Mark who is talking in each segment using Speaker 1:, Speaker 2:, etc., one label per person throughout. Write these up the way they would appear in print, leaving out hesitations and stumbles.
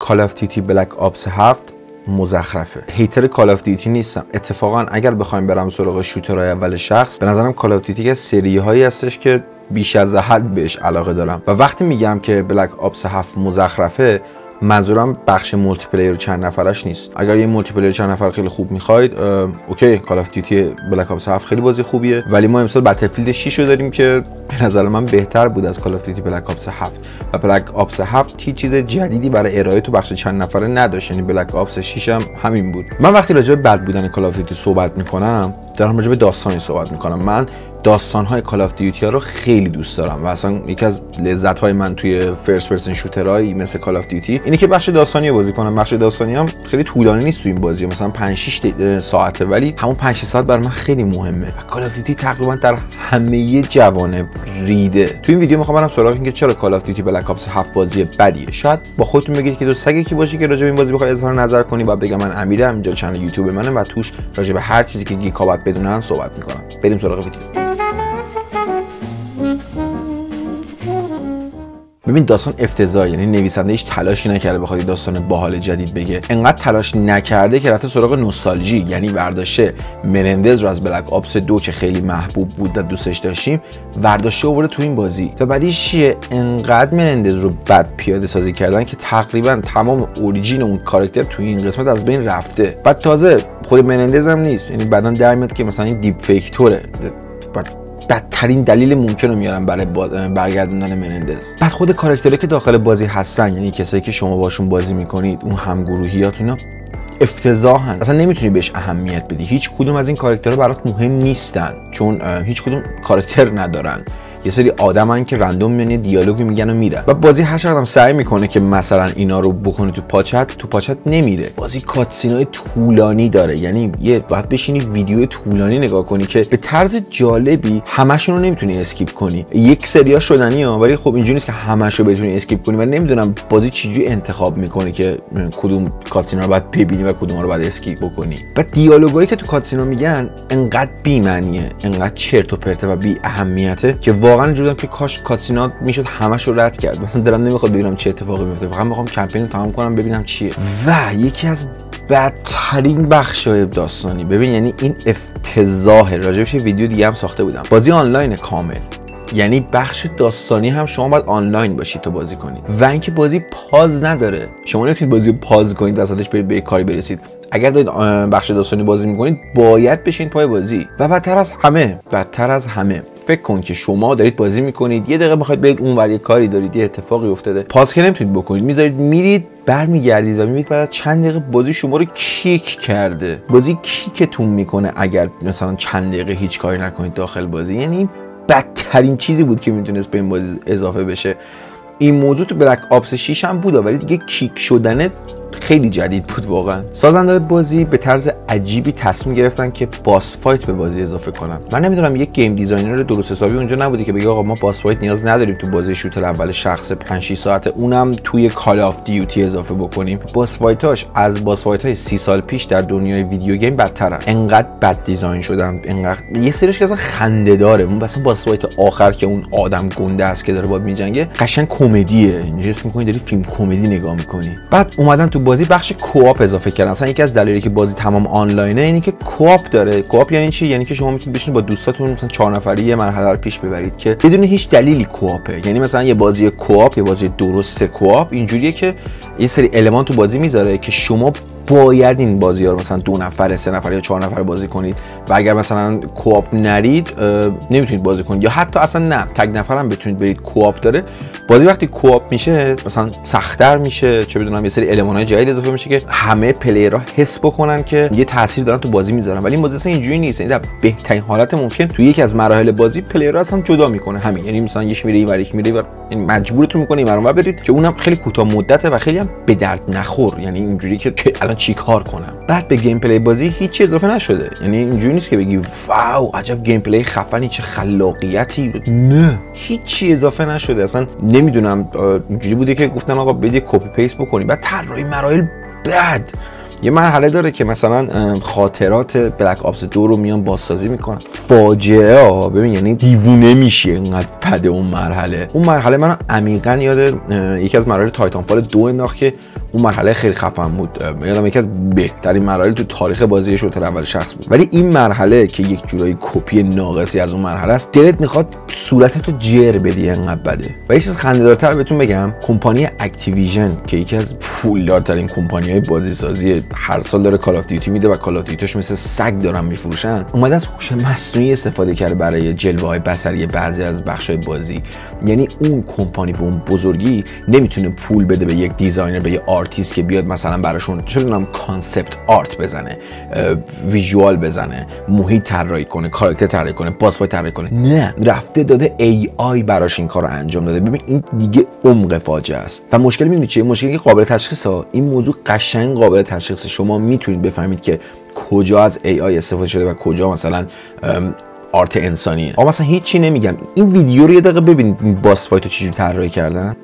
Speaker 1: کال آف دیوتی بلک آپس 7 مزخرفه. هیتر کال آف دیوتی نیستم. اتفاقا اگر بخوایم برم سراغ شوترهای اول شخص، به نظرم کال آف دیوتی از سری هایی هستش که بیش از حد بهش علاقه دارم و وقتی میگم که بلک آپس 7 مزخرفه، منظورم بخش مولتی پلیر چند نفرش نیست. اگر یه مولتی پلیر چند نفر خیلی خوب میخواید، اوکی، کال آف دیوتی بلک آپس 7 خیلی بازی خوبیه، ولی ما امسال بتلفیلد 6 رو داریم که به نظر من بهتر بود از کال آف دیوتی بلک آپس 7 و بلک آپس 7 هیچ چیز جدیدی برای ارائه تو بخش چند نفره نداشت. یعنی بلک آپس 6 هم همین بود. من وقتی راجع به بد بودن کال آف دیوتی صحبت میکنم، دارم راجع به داستانی صحبت میکنم. من داستان‌های کال آف دیوتی ها رو خیلی دوست دارم و اصلا یکی از لذت‌های من توی فرست پرسن شوترهای مثل کال آف دیوتی اینه که بخش داستانی رو بازی کنم. بخش داستانی هم خیلی طولانی نیست تو این بازی، مثلا 5-6 ساعته، ولی همون 5-6 ساعت برای من خیلی مهمه. و کال آف دیوتی تقریبا در همه جوانب ریده. تو این ویدیو میخوام برم سراغ اینکه چرا کال آف دیوتی بلک آپس 7 بازی بدیه. شاید با خودتون بگید که تو سگ کی باشی که راجع به این بازی بخوای اظهار نظر کنی و بگم من امیرم، اینجا چنل یوتیوب منه و توش راجع به هر چیزی که گیکا باید بدونن صحبت میکنم. بریم سراغ ویدیو. ببین داستان افتضاحه، یعنی نویسنده هیچ تلاشی نکرده بخواد داستان باحال جدید بگه. انقدر تلاش نکرده که رفته سراغ نوستالژی، یعنی برداشته منندز رو از بلک آپس 2 که خیلی محبوب بود و دوستش داشتیم ورداشته آورده تو این بازی. و بعدیش چیه؟ انقدر منندز رو بد پیاده سازی کردن که تقریبا تمام اوریجین اون کاراکتر تو این قسمت از بین رفته. بعد تازه خود منندز هم نیست، یعنی بعدن در میاد که مثلا این دیپ فیک توره. بدترین دلیل ممکن رو میارن برای برگردوندن منندز. بعد خود کاراکترایی که داخل بازی هستن، یعنی کسایی که شما باشون بازی میکنید، اون همگروهیاتون افتضاحن. اصلا نمیتونی بهش اهمیت بدی. هیچ کدوم از این کاراکترها برات مهم نیستن، چون هیچ کدوم کاراکتر ندارن. یه سری آدمن که رندوم میان دیالوگی میگن و میرن. و بازی هر چقدر هم سعی میکنه که مثلا اینا رو بکنه تو پاچت نمیره. بازی کاتسینای طولانی داره، یعنی باید بشینی ویدیو طولانی نگاه کنی که به طرز جالبی همشون رو نمیتونی اسکیپ کنی. یک سریا شدنی ها، ولی خب اینجوری نیست که همشو بتونی اسکیپ کنی. و نمیدونم بازی چجوری انتخاب میکنه که کدوم کاتسینا رو باید ببینی و کدوم رو باید اسکیپ بکنی. و دیالوگایی که تو کاتسینا میگن انقدر بی معنیه، انقدر چرت و پرته و بی اهمیته که واقعا اینجوریه که کاش کاتسینا میشد همش رو رد کرد. مثلا دلم نمیخواد ببینم چه اتفاقی میفته، فقط میخوام کمپین رو تمام کنم ببینم چیه. و یکی از بدترین بخشای داستانی، ببین یعنی این افتضاحه، راجبش ویدیو دیگه هم ساخته بودم. بازی آنلاین کامل، یعنی بخش داستانی هم شما باید آنلاین باشید تا بازی کنید. و اینکه بازی پاز نداره، شما نمیتونید بازی رو پاز کنید وسطش برید به کاری برسید. اگر دارید بخش داستانی بازی میکنید باید بشین پای بازی. و بدتر از همه فکر کن که شما دارید بازی میکنید، یه دقیقه میخواید برید اونور یه کاری دارید، یه اتفاقی افتاده، پاز که نمیتونید بکنید، میذارید میرید برمیگردید و میبینید بعد چند دقیقه بازی شما رو کیک کرده. بازی کیکتون میکنه اگر مثلا چند دقیقه هیچ کاری نکنید داخل بازی. یعنی بدترین چیزی بود که میتونست به این بازی اضافه بشه. این موضوع تو بلک آپس 6 هم بود، ولی دیگه کیک شدن خیلی جدید بود واقعا. سازنده بازی به طرز عجیبی تصمیم گرفتن که باس فایت به بازی اضافه کنن. من نمیدونم یک گیم دیزاینر درست حسابی اونجا نبوده که بگه آقا ما باس فایت نیاز نداریم تو بازی شوتر اول شخص 5-6 ساعته، اونم توی کال آف دیوتی اضافه بکنیم. باس فایتاش از باس فایت های 30 سال پیش در دنیای ویدیو گیم بدترن. انقدر بد دیزاین شدن، انقدر یه سریش که اصلا خنده داره. اون مثلا باس فایت آخر که اون آدم گنده است که داره باد میجنگه، قشنگ کمدیه، اینجوری حس می‌کنی داری فیلم کمدی نگاه می‌کنی. بعد اومدن تو بازی بخش کوآپ اضافه کردن. مثلا یکی از دلایلی که بازی تمام آنلاینه اینه که کوآپ داره. کوآپ یعنی چی؟ یعنی که شما میتونید بشینید با دوستاتون مثلا 4 نفری یه مرحله رو پیش ببرید که بدون هیچ دلیلی کوآپه. یعنی مثلا یه بازی کوآپ، یه بازی درست کوآپ اینجوریه که یه سری المان تو بازی میذاره که شما باید این بازی ها رو مثلا 2 نفر، 3 نفر یا 4 نفر بازی کنید و اگر مثلا کوآپ نرید نمیتونید بازی کنید، یا حتی اصلا نه تگ نفر هم بتونید برید. کوآپ داره. بازی وقتی کوآپ میشه مثلا سخت‌تر میشه، چه بدونم یه سری المان‌های جدید اضافه میشه که همه پلیرها حس بکنن که یه تاثیر دارن تو بازی میذارن. ولی این بازی اصلا اینجوری نیست. یعنی در بهترین حالت ممکن تو یکی از مراحل بازی پلیرها اصلا جدا میکنه همین. یعنی مثلا یکی میره اینور، یکی میره، یعنی مجبورتون میکنه اینور اونور برید که اونم خیلی کوتاه مدته و خیلی هم به درد نخور. یعنی اینجوری که الان چیکار کنم. بعد به گیم پلی بازی هیچ اضافه نشده. یعنی اینجوری نیست که بگی واو عجب گیم پلی خفنی، چه خلاقیتی. نه، هیچی اضافه نشده. اصلا نمیدونم اینجوری بوده که گفتن آقا بدید کپی پیست بکنی. بعد طراحی مراحل بد، یه مرحله داره که مثلا خاطرات بلک آپس 2 رو میان بازسازی میکنن. فاجعه ها، ببین یعنی دیوونه میشه اینقدر بده اون مرحله منو عمیقا یاد یکی از مراحل تایتان فال 2 انداخت که اون مرحله خیلی خفن بود. یادم یکی از بهترین مراحل تو تاریخ بازی شوتر اول شخص بود. ولی این مرحله که یک جورایی کپی ناقصی از اون مرحله است، دلت میخواد صورتتو جر بدی انقدر بده. و یه چیز خنده‌دارتر بهتون بگم، کمپانی اکتیویژن که یکی از پولدارترین کمپانی‌های بازیسازی هر سال داره کال آف دیوتی میده و کال آف دیوتیش مثل سگ دارن میفروشن، اومده از هوش مصنوعی استفاده کرده برای جلوه‌های بصری بعضی از بخش‌های بازی. یعنی اون کمپانی به اون بزرگی نمیتونه پول بده به یک دیزاینر، به یک آرتیست که بیاد مثلا براشون چه می‌دونم کانسپت آرت بزنه، ویژوال بزنه، محیط طراحی کنه، کاراکتر طراحی کنه، باس فایت طراحی کنه. نه، رفته داده AI براش این کارو انجام داده. ببین این دیگه عمق فاجعه است. و مشکل میدونی چیه؟ مشکلی که قابل تشخیصه. این موضوع قشنگ قابل تشخیصه. شما میتونید بفهمید که کجا از AI استفاده شده و کجا مثلا آرت انسانیه. آقا مثلا هیچی نمیگم، این ویدیو رو یه دقیقه ببینید این باس فایت رو چجوری طراحی کردن.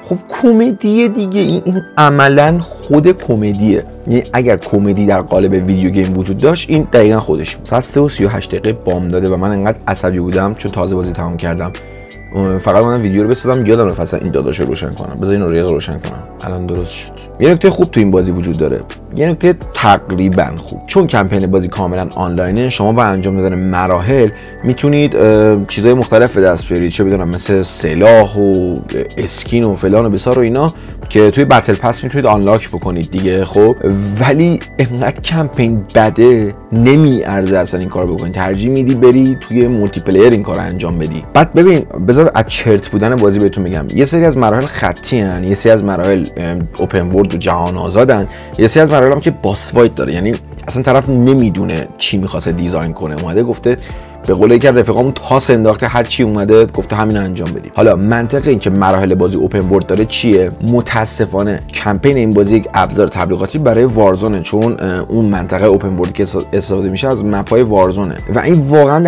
Speaker 1: خب کمدیه دیگه، این عملا خود کمدیه. یعنی اگر کمدی در قالب ویدیو گیم وجود داشت، این دقیقا خودش. ساعت 3:38 دقیقه بام داده و من انقدر عصبی بودم چون تازه بازی تمام کردم. فقط من ویدیو رو بسازم، یادم رفت اصلا این داداشو روشن کنم. بذار اینو روشن کنم. الان درست شد. یه نکته خوب تو این بازی وجود داره، یه نکته تقریبا خوب، چون کمپین بازی کاملا آنلاینه، شما با انجام دادن مراحل میتونید چیزهای مختلف به دست بیارید، چه بدونم مثل سلاح و اسکین و فلان و بسار و اینا که توی بتل پس میتونید آنلاک بکنید دیگه. خب ولی انقدر کمپین بده نمیارزه اصلا این کارو بکنید. ترجیح میدی بری توی مولتی پلیئر این کارو انجام بدی. بعد ببین بذار از چرت بودن بازی بهتون میگم، یه سری از مراحل خطی ان، یه سری از مراحل اوپن ورلد و جهان آزادن، یه سری از مراحل هم که باس فایت داره. یعنی اصلا طرف نمیدونه چی میخواسته دیزاین کنه، اومده گفته به قول یکی از رفیقامون تاس انداخته، هر چی اومده گفته همین انجام بدید. حالا منطق این که مراحل بازی اوپن ورلد داره چیه؟ متاسفانه کمپین این بازی یک ابزار تبلیغاتی برای وارزونه، چون اون منطقه اوپن ورلد که استفاده میشه از مپ‌های وارزونه و این واقعا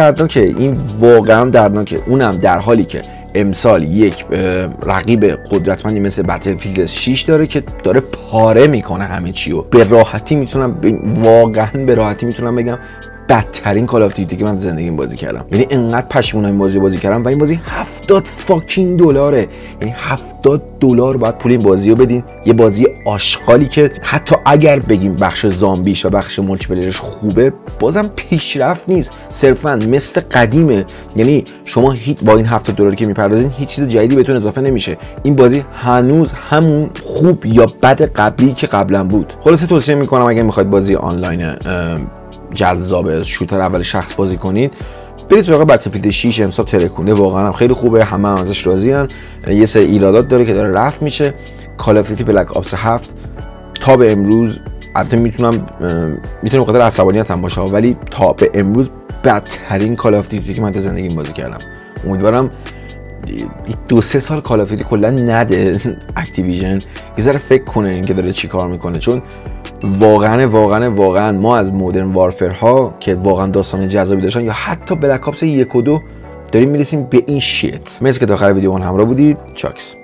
Speaker 1: دردناکه. اونم در حالی که امسال یک رقیب قدرتمندی مثل بتلفیلد 6 داره که داره پاره میکنه همه چی رو. به راحتی میتونم بگم بدترین کال آف دیوتی که من زندگیم بازی کردم. یعنی انقدر پشیمونم این بازی کردم و این بازی $70 فاکینگ. یعنی $70 باید پول این بازی رو بدین. یه بازی آشغالی که حتی اگر بگیم بخش زامبیش و بخش مولتی پلیرش خوبه، بازم پیشرفت نیست، صرفا مثل قدیمه. یعنی شما هیچ با این $70 که میپردازین هیچ چیز جدیدی بهتون اضافه نمیشه. این بازی هنوز همون خوب یا بد قبلی که قبلا بود. خلاصه توصیه میکنم اگر میخواید بازی آنلاین جذاب شوتر اول شخص بازی کنید، برید سراغ بتلفیلد 6. امسال ترکونده، واقعا هم خیلی خوبه، همه هم ازش راضی‌ان. یه سری ایرادات داره که داره رفع میشه. کال آف دیوتی بلک آپس 7 تا به امروز البته میتونم بخاطر عصبانیتم باشه، ولی تا به امروز بدترین کال آف دیوتی که من تو زندگیم بازی کردم. امیدوارم 2-3 سال کال آف دیوتی کلا نده اکتیویژن، یه ذره فکر کنه اینکه داره چی کار میکنه، چون واقعا ما از مدرن وارفرها که واقعا داستان جذابی داشتن یا حتی بلک آپس 1 و 2 داریم میرسیم به این شیت. مرسی که تا آخر ویدیو همراه بودید. چاکس.